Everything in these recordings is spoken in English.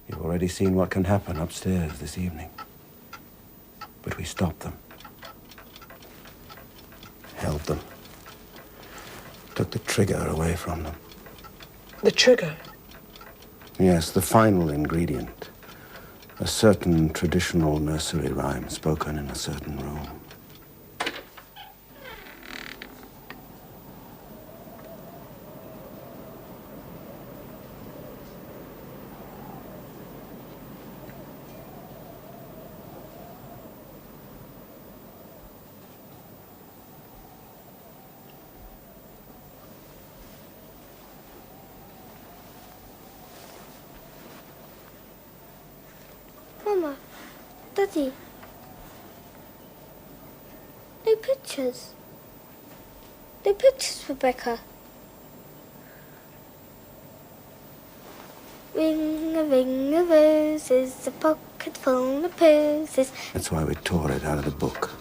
You've already seen what can happen upstairs this evening. But we stopped them. Held them. Took the trigger away from them. The trigger? Yes, the final ingredient. A certain traditional nursery rhyme spoken in a certain room. Mama, Daddy, no pictures. No pictures, Rebecca. Ring a roses, a pocket full of posies. That's why we tore it out of the book.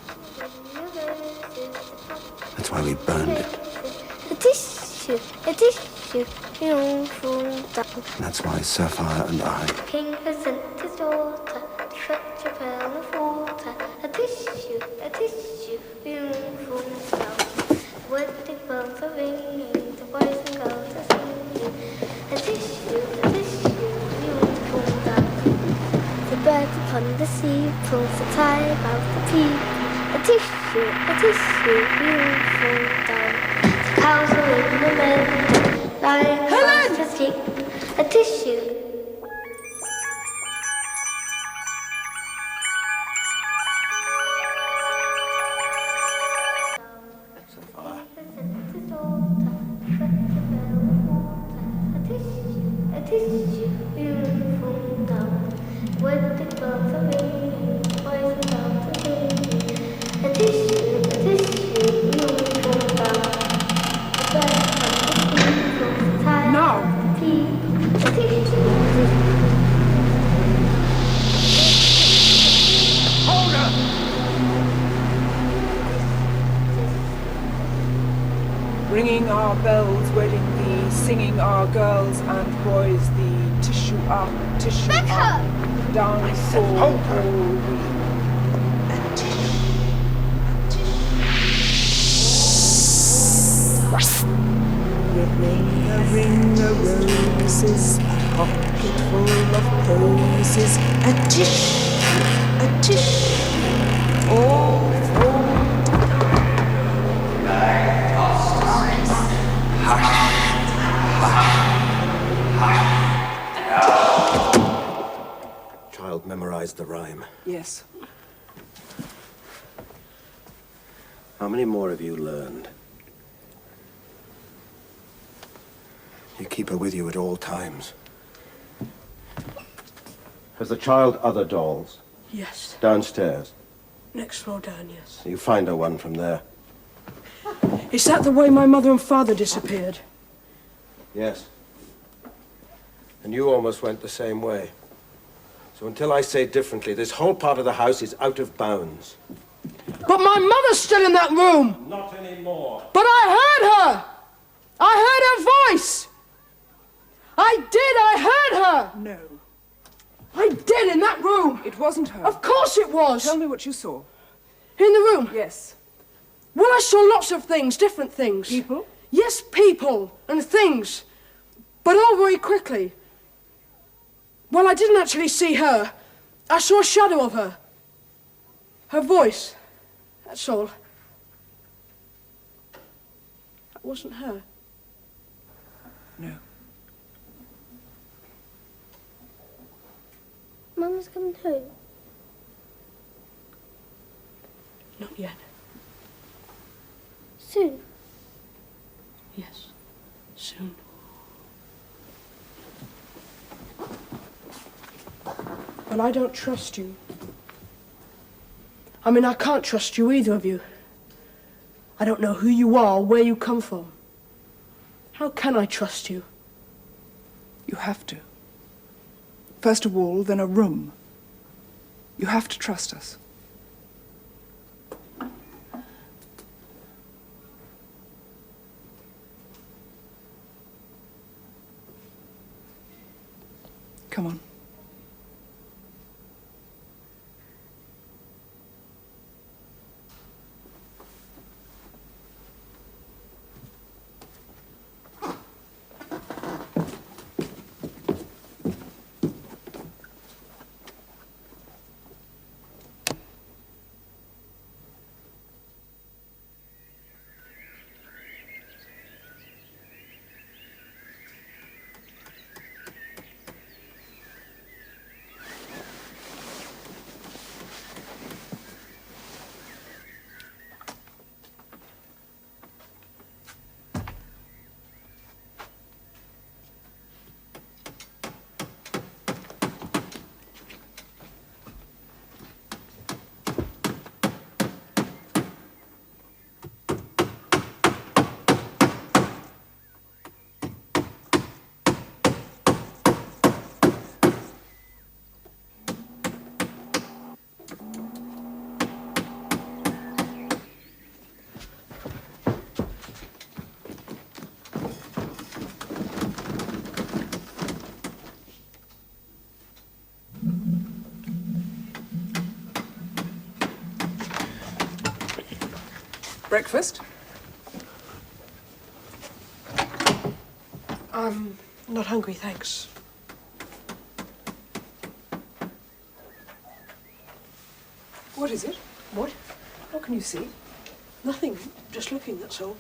That's why we burned it. A tissue, you don't fall down. That's why Sapphire and I... King has sent his daughter to fetch a pail of water. A tissue, you don't fall down. The wedding bells are ringing, the boys and girls are singing. A tissue, you don't fall down. The bird upon the sea pulls the tie about the people. A tissue, you don't fall down. The cows are in the meadow, lying fast asleep. A tissue. Ringing our bells, wedding thee, singing our girls and boys thee. Tissue up, down fall all we. Ring a roses, pocket full of posies. A tissue, all fall. Child memorized the rhyme. Yes. How many more have you learned? You keep her with you at all times. Has the child other dolls? Yes. Downstairs? Next row down, yes. You find her one from there? Is that the way my mother and father disappeared? Yes. And you almost went the same way. So until I say differently, this whole part of the house is out of bounds. But my mother's still in that room! Not anymore. But I heard her! I heard her voice! I heard her! No. I did, in that room! It wasn't her. Of course it was! Tell me what you saw. In the room? Yes. Well, I saw lots of things, different things. People? Yes, people and things. But all very quickly. Well, I didn't actually see her. I saw a shadow of her. Her voice. That's all. That wasn't her. No. Mama's coming home. Not yet. Soon. Yes. Soon. But I don't trust you. I mean, I can't trust you, either of you. I don't know who you are or where you come from. How can I trust you? You have to. First a wall, then a room. You have to trust us. Come on. Breakfast? I'm not hungry, thanks. What is it? What? What can you see? Nothing. Just looking, that's all.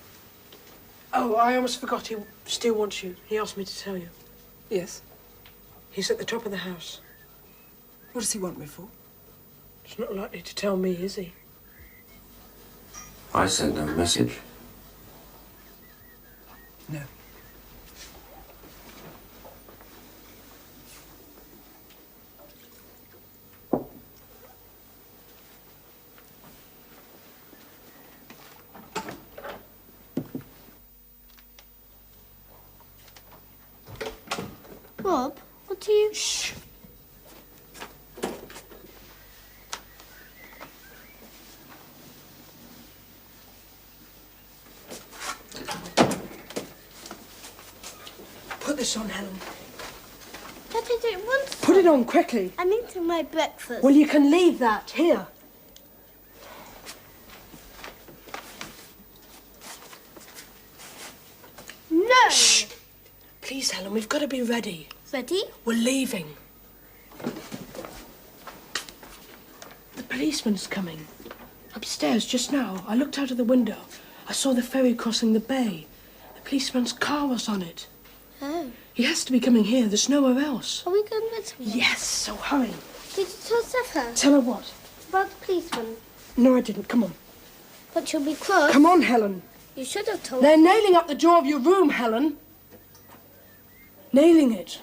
Oh, I almost forgot. He still wants you. He asked me to tell you. Yes. He's at the top of the house. What does he want me for? He's not likely to tell me, is he? I sent a message. No. Rob, what do you... Shh. Put this on, Helen. But I don't want to. Put it on quickly. I'm eating my breakfast. Well, you can leave that here. No! Shh. Please, Helen, we've got to be ready. Ready? We're leaving. The policeman's coming. Upstairs just now. I looked out of the window. I saw the ferry crossing the bay. The policeman's car was on it. Oh. He has to be coming here. There's nowhere else. Are we going with him? Yes, so hurry. Did you tell Sapphire Tell her what? about the policeman? No, I didn't. Come on. But she'll be cross. Come on, Helen. You should have told They're nailing up the door of your room, Helen. Nailing it.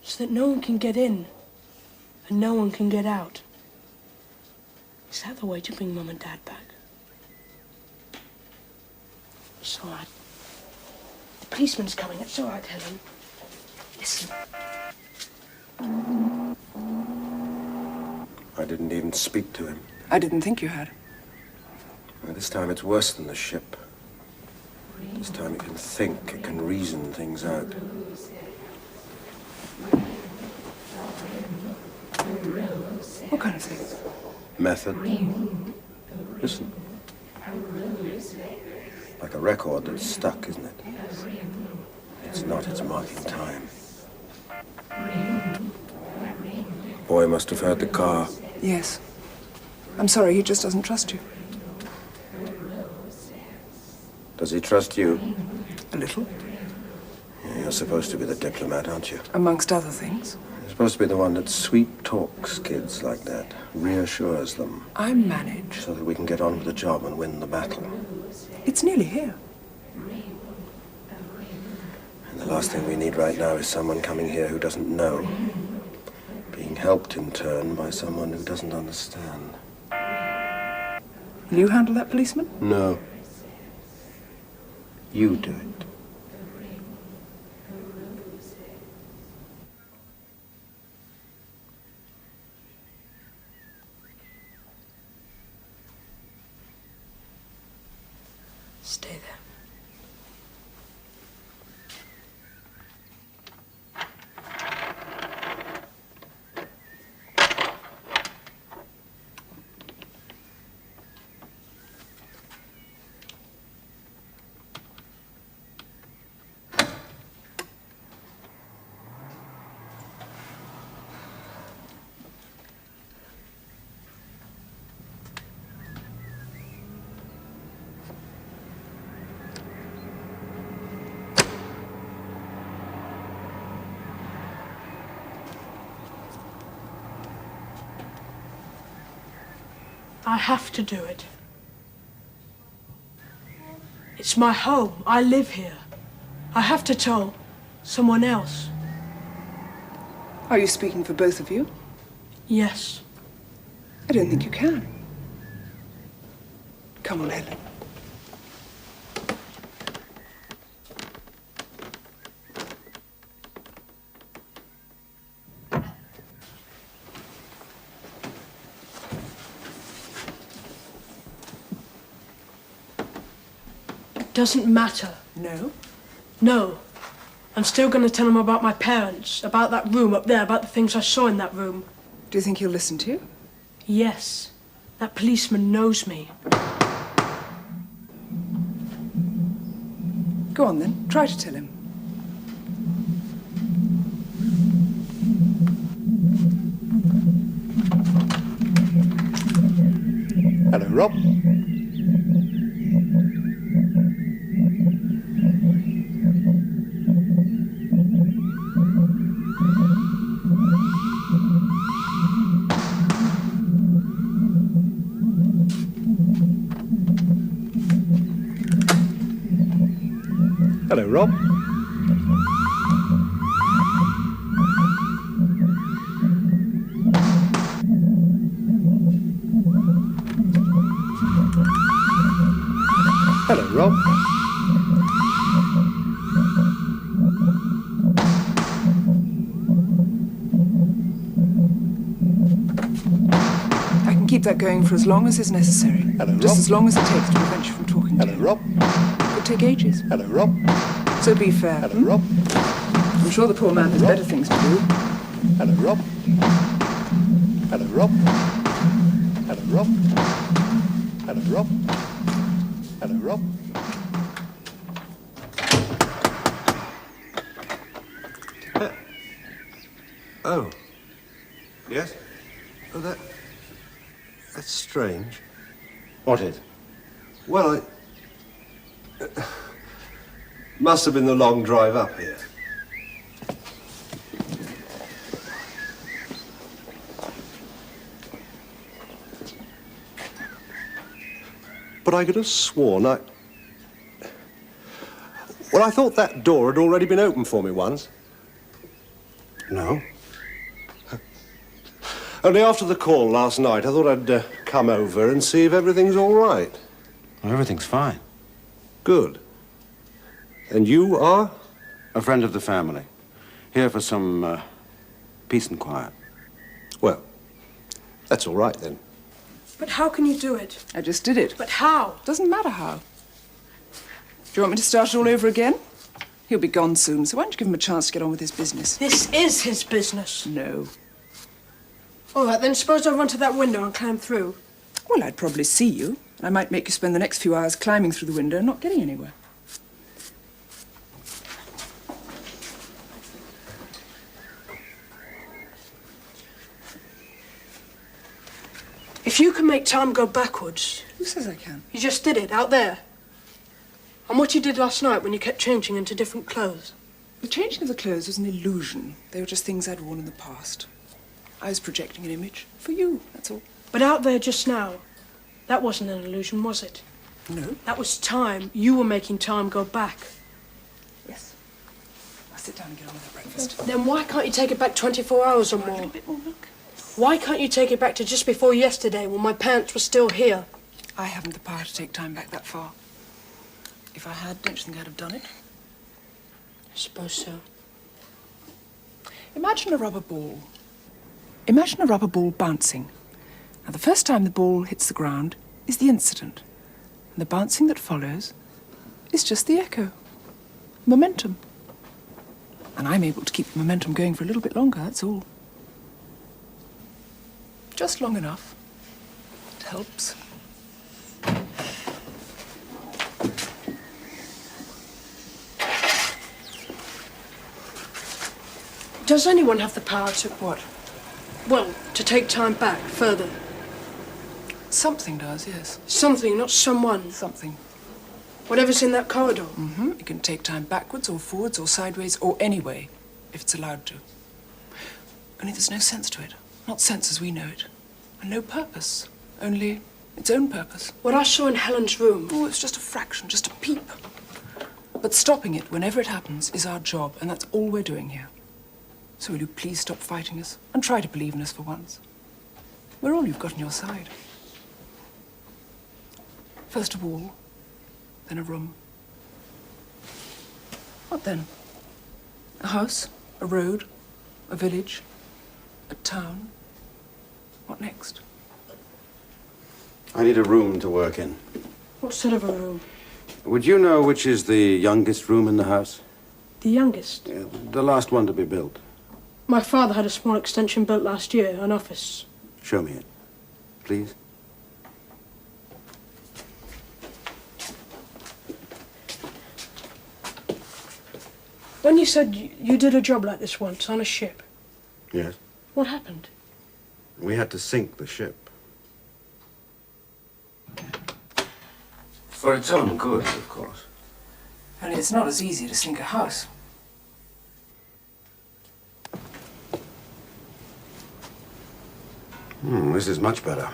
So that no one can get in. And no one can get out. Is that the way to bring Mum and Dad back? It's all right. The policeman's coming. It's all right, Helen. Listen. I didn't even speak to him. I didn't think you had. Well, this time it's worse than the ship. This time it can think, it can reason things out. What kind of things? Method. Listen. Like a record that's stuck, isn't it? It's not, it's marking time. Boy must have heard the car. Yes. I'm sorry, he just doesn't trust you. Does he trust you? A little. Yeah, you're supposed to be the diplomat, aren't you? Amongst other things. You're supposed to be the one that sweet talks kids like that, reassures them, I manage. so that we can get on with the job and win the battle. It's nearly here. And the last thing we need right now is someone coming here who doesn't know, being helped in turn by someone who doesn't understand. Will you handle that policeman? No. You do it. Stay there. I have to do it. It's my home. I live here. I have to tell someone else. Are you speaking for both of you? Yes. I don't think you can. Come on, Helen. Doesn't matter. No? No. I'm still going to tell him about my parents, about that room up there, about the things I saw in that room. Do you think he'll listen to you? Yes. That policeman knows me. Go on then, try to tell him. Hello, Rob. Hello, Rob. Hello, Rob. I can keep that going for as long as is necessary. Hello, Just Rob. as long as it takes to prevent you from talking to Hello, him. Rob. It could take ages. Hello, Rob. So be fair. Hello, Rob. I'm sure the poor man has better things to do. Hello, Rob. Hello, Rob. Hello, Rob. Hello, Rob. Hello, Rob. Oh. Yes? Oh, that's strange. What is? Well, must have been the long drive up here. But I could have sworn Well, I thought that door had already been opened for me once. No. Only after the call last night, I thought I'd come over and see if everything's all right. Well, everything's fine. Good. And you are? A friend of the family. Here for some peace and quiet. Well, that's all right then. But how can you do it? I just did it. But how? Doesn't matter how. Do you want me to start it all over again? He'll be gone soon, so why don't you give him a chance to get on with his business? This is his business. No. All right, then suppose I run to that window and climb through. Well, I'd probably see you. I might make you spend the next few hours climbing through the window and not getting anywhere. If you can make time go backwards, Who says I can? you just did it out there. And what you did last night when you kept changing into different clothes. The changing of the clothes was an illusion. They were just things I'd worn in the past. I was projecting an image for you, that's all. But out there just now, that wasn't an illusion, was it? No? That was time. You were making time go back. Yes. Now sit down and get on with that breakfast. Then why can't you take it back 24 hours or A more? little bit more milk. Why can't you take it back to just before yesterday when my parents were still here? I haven't the power to take time back that far. If I had, don't you think I'd have done it? I suppose so. Imagine a rubber ball. Imagine a rubber ball bouncing. Now, the first time the ball hits the ground is the incident. And the bouncing that follows is just the echo. Momentum. And I'm able to keep the momentum going for a little bit longer, that's all. Just long enough. It helps. Does anyone have the power to... What? Well, to take time back further? Something does, yes. Something, not someone. Something. Whatever's in that corridor. Mm-hmm. It can take time backwards or forwards or sideways or any way, if it's allowed to. Only there's no sense to it. Not sense as we know it. And no purpose. Only its own purpose. What I saw in Helen's room... Oh, it's just a fraction, just a peep. But stopping it whenever it happens is our job, and that's all we're doing here. So will you please stop fighting us and try to believe in us for once? We're all you've got on your side. First a wall, then a room. What then? A house, a road, a village, a town. What next? I need a room to work in. What sort of a room? Would you know which is the youngest room in the house? The youngest. Yeah, the last one to be built. My father had a small extension built last year, an office. Show me it, please. When you said you did a job like this once on a ship, Yes. what happened? We had to sink the ship. For its own good, of course. Only it's not as easy to sink a house. This is much better.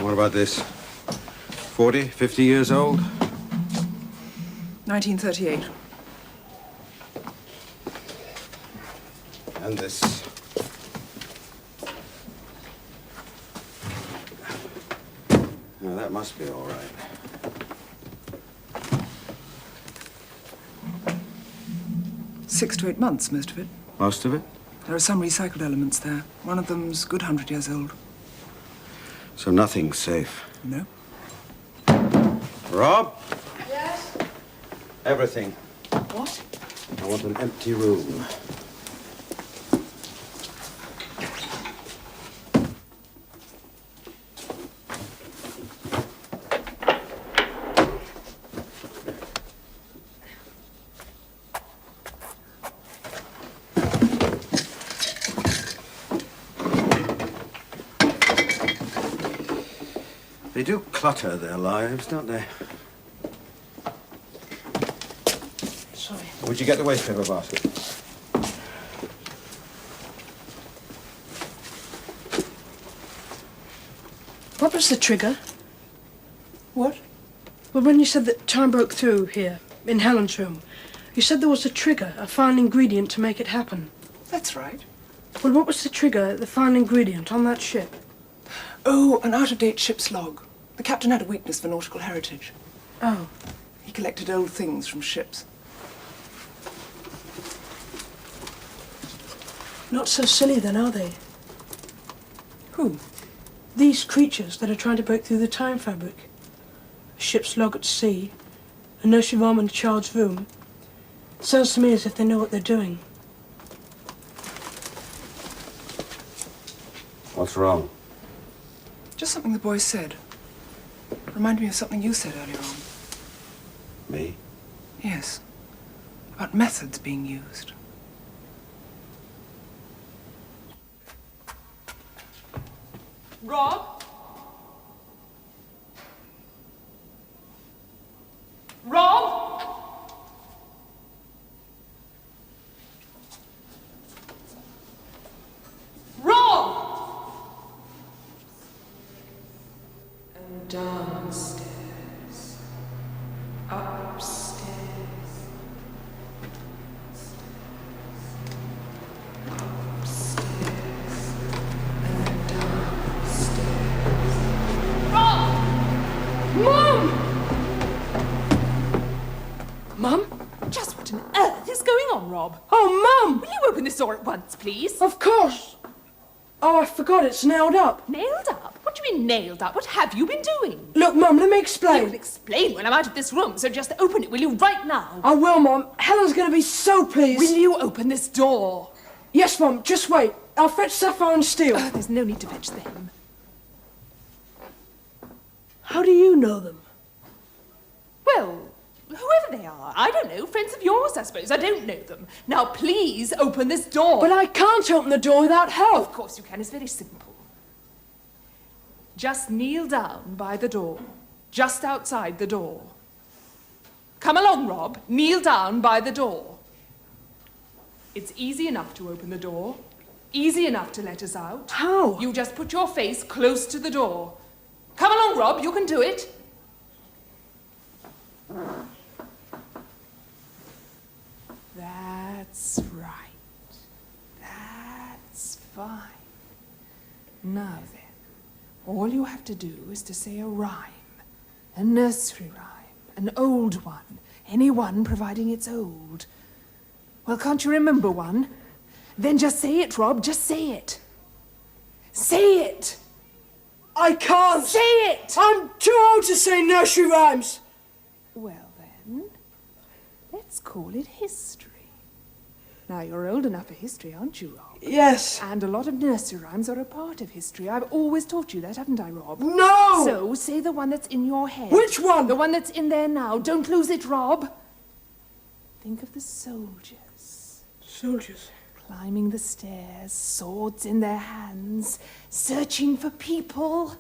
What about this? 40, 50 years old? 1938. And this. Now, that must be all right. Six to 8 months, most of it. Most of it? There are some recycled elements there. One of them's a good 100 years old. So nothing's safe. No. Rob? Yes? Everything. What? I want an empty room. They do clutter their lives, don't they? Sorry. Would you get the waste paper basket? What was the trigger? What? Well, when you said that time broke through here, in Helen's room, you said there was a trigger, a final ingredient to make it happen. That's right. Well, what was the trigger, the final ingredient on that ship? Oh, an out-of-date ship's log. The captain had a weakness for nautical heritage. Oh. He collected old things from ships. Not so silly then, are they? Who? These creatures that are trying to break through the time fabric. A ship's log at sea, a nursery rhyme in a child's room. It sounds to me as if they know what they're doing. What's wrong? Just something the boy said. Reminded me of something you said earlier on. Me? Yes. About methods being used. Rob? Rob? Rob! And downstairs. Upstairs. Mum? Just what on earth is going on, Rob? Oh, Mum! Will you open this door at once, please? Of course! Oh, I forgot, it's nailed up. Nailed up? What do you mean nailed up? What have you been doing? Look, Mum, let me I will explain. explain when I'm out of this room, so just open it, will you, right now? I will, Mum. Helen's gonna be so pleased. Will you open this door? Yes, Mum, just wait. I'll fetch Sapphire and Steel. There's no need to fetch them. How do you know them? Well, whoever they are, I don't know. Friends of yours, I suppose. I don't know them. Now, please open this door. But I can't open the door without help. Of course you can. It's very simple. Just kneel down by the door, just outside the door. Come along, Rob. Kneel down by the door. It's easy enough to open the door. Easy enough to let us out. How? You just put your face close to the door. Come along, Rob. You can do it. That's right. That's fine. Now then, all you have to do is to say a rhyme. A nursery rhyme. An old one. Any one providing it's old. Well, can't you remember one? Then just say it, Rob. Just say it. Say it. I can't. Say it. I'm too old to say nursery rhymes. Well then, let's call it history. Now, you're old enough for history, aren't you, Rob? Yes. And a lot of nursery rhymes are a part of history. I've always taught you that, haven't I, Rob? No! So, say the one that's in your head. Which one? The one that's in there now. Don't lose it, Rob. Think of the soldiers. Soldiers. Climbing the stairs, swords in their hands, searching for people.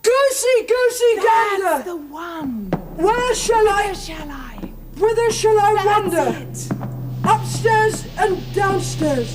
Goosey, goosey, That's gander! the one. Where shall I? Where shall I? Whither shall I wander? That's it. Upstairs and downstairs.